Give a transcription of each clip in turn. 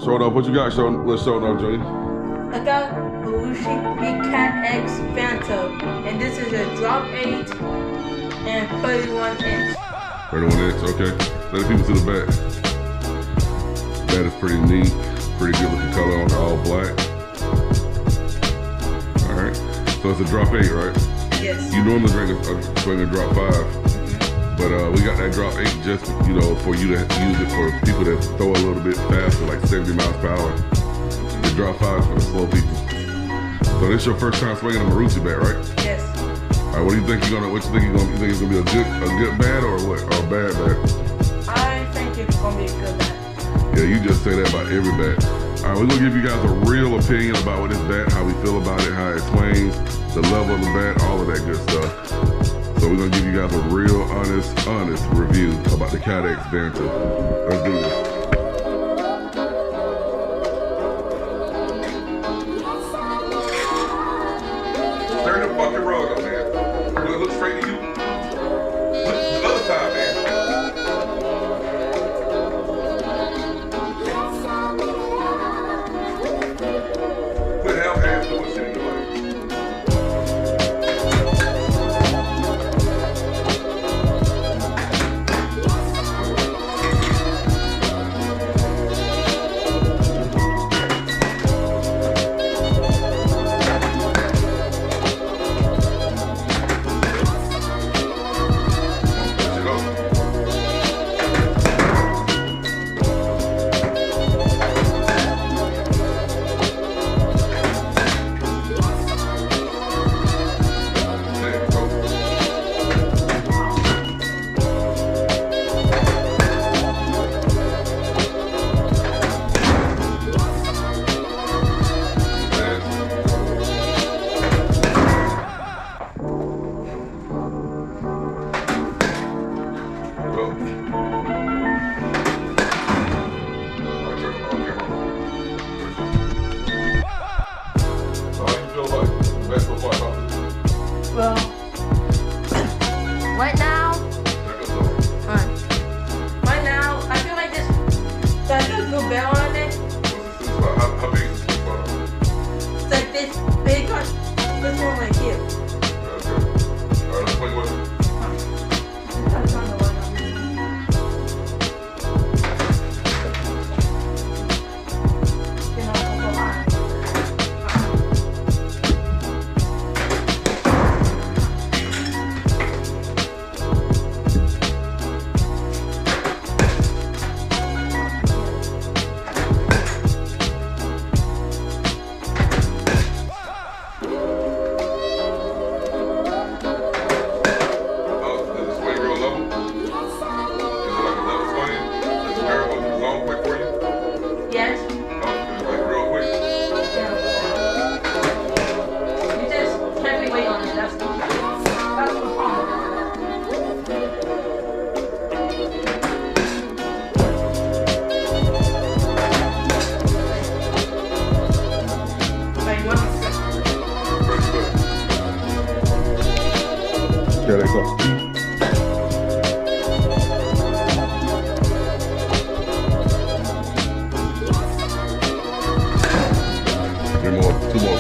Show it off. What you got? Let's show it off, Junior. I got MARUCCI Cat X VANTA, and this is a drop 8 and 31 inch. 31 inch, okay. Let the people see the bat. Bat is pretty neat, pretty good looking color on all black. All right, so it's a drop 8, right? Yes. You normally swing a drop 5. But we got that drop 8 just, you know, for you to use it for people that throw a little bit faster, like 70 miles per hour. The drop 5 is for the slow people. So this is your first time swinging a MARUCCI bat, right? Yes. All right, what do you think you're gonna? What you think you think it's gonna be a good bat or what? Or a bad bat? I think it's gonna be a good bat. Yeah, you just say that about every bat. All right, we're gonna give you guys a real opinion about what this bat, how we feel about it, how it swings, the level of the bat, all of that good stuff. So we're gonna give you guys a real honest review about the Cat X VANTA. Let's do this. Turn the fucking rug up, man. Look straight to you. Look the other side, man. Put half hands to what's in the way. Well, right now, I feel like this. So I feel a good bell on it. How big is this one? It's like this big one. This one right here. Okay. All right, let's play with it. That's on the one on this. You know, I'll go on. Yes. Like real quick. Yeah. You just heavy weight on it. That's the problem. Wait, what? Yeah, that's all. Two more.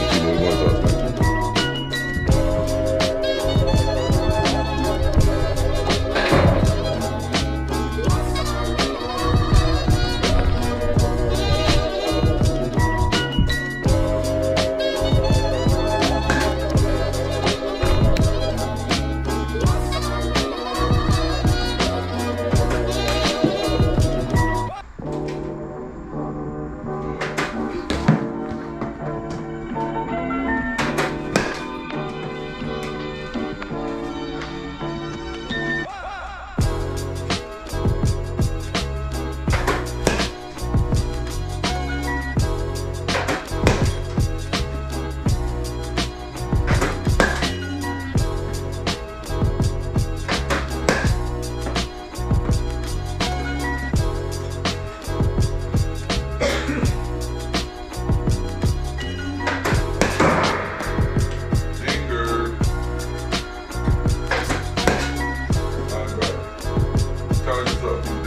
College is up.